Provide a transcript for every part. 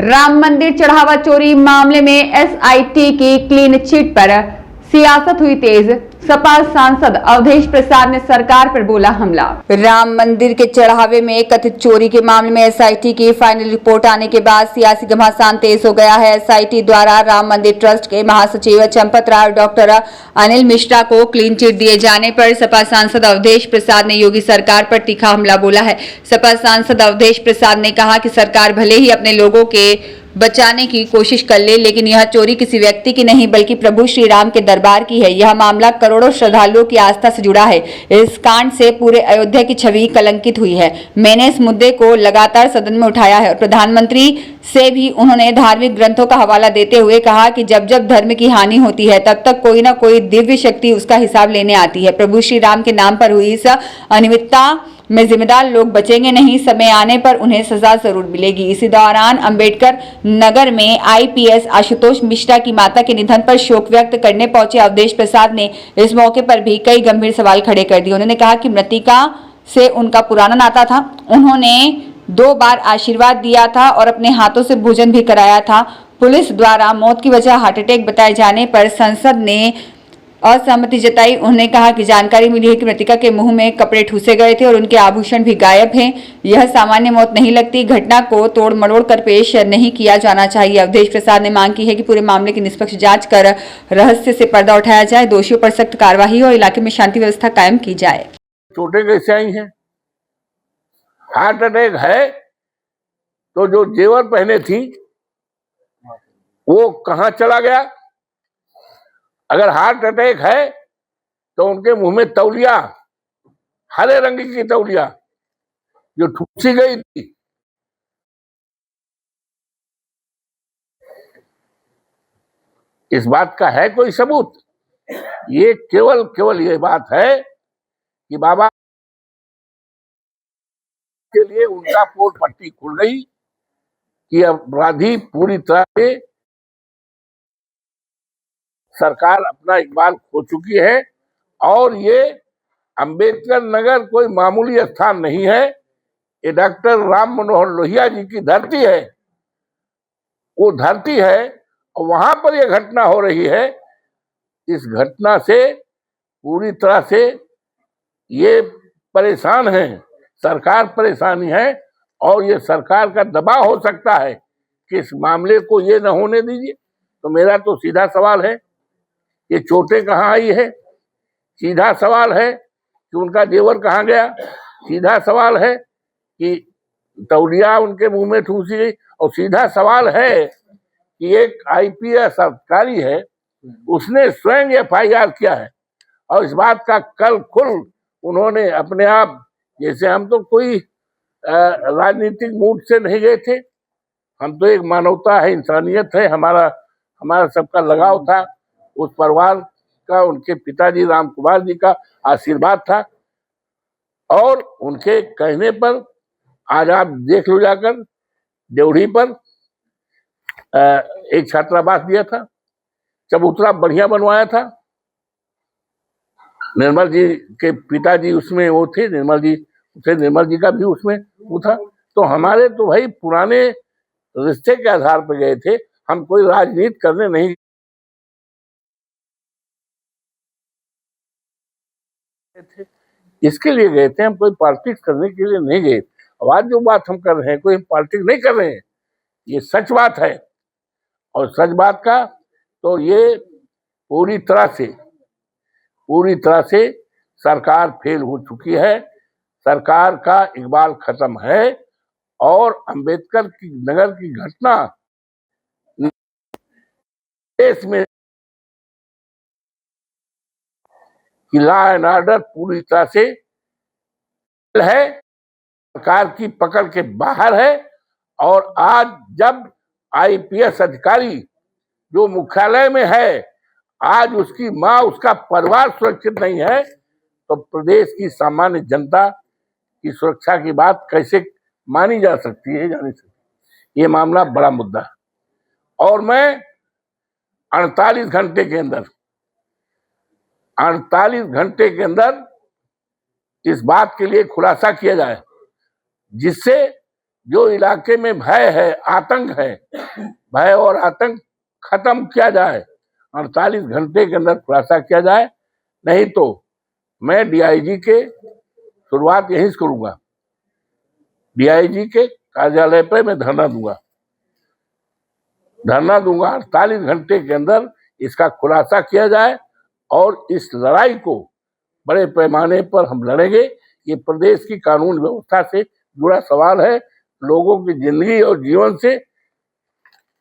राम मंदिर चढ़ावा चोरी मामले में एसआईटी की क्लीन चिट पर सियासत हुई तेज। सपा सांसद अवधेश प्रसाद ने सरकार पर बोला हमला। राम मंदिर के चढ़ावे में कथित चोरी के मामले में एसआईटी की फाइनल रिपोर्ट आने के बाद सियासी घमासान तेज हो गया है। एसआईटी द्वारा राम मंदिर ट्रस्ट के महासचिव चंपत राव डॉक्टर अनिल मिश्रा को क्लीन चिट दिए जाने पर सपा सांसद अवधेश प्रसाद ने योगी सरकार पर तीखा हमला बोला है। सपा सांसद अवधेश प्रसाद ने कहा कि सरकार भले ही अपने लोगों के बचाने की कोशिश कर ले, लेकिन यह चोरी किसी व्यक्ति की नहीं बल्कि प्रभु श्री राम के दरबार की है। यह मामला करोड़ों श्रद्धालुओं की आस्था से जुड़ा है। इस कांड से पूरे अयोध्या की छवि कलंकित हुई है। मैंने इस मुद्दे को लगातार सदन में उठाया है और प्रधानमंत्री से भी उन्होंने धार्मिक ग्रंथों का हवाला देते हुए कहा कि जब जब धर्म की हानि होती है तब तक कोई ना कोई दिव्य शक्ति उसका हिसाब लेने आती है। प्रभु श्री राम के नाम पर हुई इस अनियमितता में जिम्मेदार लोग बचेंगे नहीं, समय आने पर उन्हें सजा जरूर मिलेगी। इसी दौरान अंबेडकर नगर में आईपीएस आशुतोष मिश्रा की माता के निधन पर शोक व्यक्त करने पहुंचे अवधेश प्रसाद ने इस मौके पर भी कई गंभीर सवाल खड़े कर दिए। उन्होंने कहा कि मृतिका से उनका पुराना नाता था, उन्होंने 2 बार आशीर्वाद दिया था और अपने हाथों से भोजन भी कराया था। पुलिस द्वारा मौत की वजह हार्ट अटैक बताए जाने पर संसद ने असहमति जताई। उन्होंने कहा कि जानकारी मिली है कि मृतिका के मुंह में कपड़े ठूसे गए थे और उनके आभूषण भी गायब हैं। यह सामान्य मौत नहीं लगती। घटना को तोड़ मरोड़ कर पेश नहीं किया जाना चाहिए। अवधेश प्रसाद ने मांग की है कि पूरे मामले की निष्पक्ष जांच कर रहस्य से पर्दा उठाया जाए, दोषियों पर सख्त कार्रवाई और इलाके में शांति व्यवस्था कायम की जाए। चोटें कैसे आई हैं? हार्ट अटैक है तो जो जेवर पहने थी वो कहां चला गया? अगर हार्ट अटैक है तो उनके मुंह में तौलिया, हरे रंग की तौलिया जो ठूसी गई थी, इस बात का है कोई सबूत? ये केवल ये बात है कि बाबा के लिए उनका पोल पट्टी खुल गई कि अपराधी पूरी तरह से सरकार अपना इकबाल खो चुकी है और ये अंबेडकर नगर कोई मामूली स्थान नहीं है। ये डॉक्टर राम मनोहर लोहिया जी की धरती है, वो धरती है और वहां पर ये घटना हो रही है। इस घटना से पूरी तरह से ये परेशान है, सरकार परेशानी है और ये सरकार का दबाव हो सकता है कि इस मामले को ये न होने दीजिए। तो मेरा तो सीधा सवाल है, ये चोटें कहाँ आई है? सीधा सवाल है कि उनका जेवर कहाँ गया? सीधा सवाल है कि तौलिया उनके मुंह में ठूसी गई और सीधा सवाल है कि एक आईपीएस अधिकारी है, उसने स्वयं एफआईआर किया है और इस बात का कल खुल उन्होंने अपने आप, जैसे हम तो कोई राजनीतिक मूड से नहीं गए थे, हम तो एक मानवता है, इंसानियत है, हमारा सबका लगाव था उस परिवार का, उनके पिताजी राम कुमार जी का आशीर्वाद था और उनके कहने पर आज आप देख लो जाकर देवढ़ी पर एक छात्रावास दिया था, चबूतरा बढ़िया बनवाया था। निर्मल जी के पिताजी उसमें वो थे, निर्मल जी का भी उसमें वो था। तो हमारे तो भाई पुराने रिश्ते के आधार पर गए थे, हम कोई राजनीति करने नहीं थे, इसके लिए गए थे, हम कोई पॉलिटिक्स करने के लिए नहीं गए। अब आज जो बात हम कर रहे हैं, कोई पॉलिटिक्स नहीं कर रहे हैं, ये सच बात है और सच बात का तो ये पूरी तरह से सरकार फेल हो चुकी है। सरकार का इकबाल खत्म है और अंबेडकर की नगर की घटना देश में लॉ एंड ऑर्डर पूरी तरह से है, सरकार की पकड़ के बाहर है। और आज जब आईपीएस अधिकारी जो मुख्यालय में है, आज उसकी मां, उसका परिवार सुरक्षित नहीं है, तो प्रदेश की सामान्य जनता की सुरक्षा की बात कैसे मानी जा सकती है? जानी सकती। ये मामला बड़ा मुद्दा है और मैं 48 घंटे के अंदर इस बात के लिए खुलासा किया जाए जिससे जो इलाके में भय है, आतंक है, भय और आतंक खत्म किया जाए, 48 घंटे के अंदर खुलासा किया जाए। नहीं तो मैं डीआईजी के शुरुआत यहीं से करूंगा, डीआईजी के कार्यालय पे मैं धरना दूंगा 48 घंटे के अंदर इसका खुलासा किया जाए और इस लड़ाई को बड़े पैमाने पर हम लड़ेंगे। ये प्रदेश की कानून व्यवस्था से जुड़ा सवाल है, लोगों की जिंदगी और जीवन से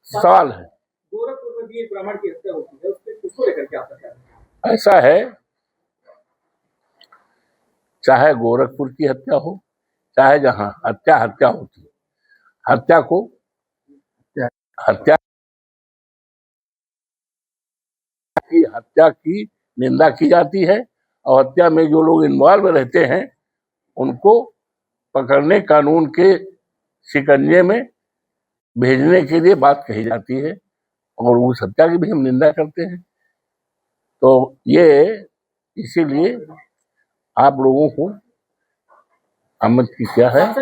सवाल है। गोरखपुर में भी एक ब्राह्मण की हत्या होती है, उसको लेकर क्या कहना है? ऐसा है, चाहे गोरखपुर की हत्या हो, चाहे जहां हत्या होती है, हत्या की निंदा की जाती है और हत्या में जो लोग इन्वॉल्व रहते हैं उनको पकड़ने, कानून के शिकंजे में भेजने के लिए बात कही जाती है और उस हत्या की भी हम निंदा करते हैं। तो ये इसीलिए आप लोगों को अमत की क्या है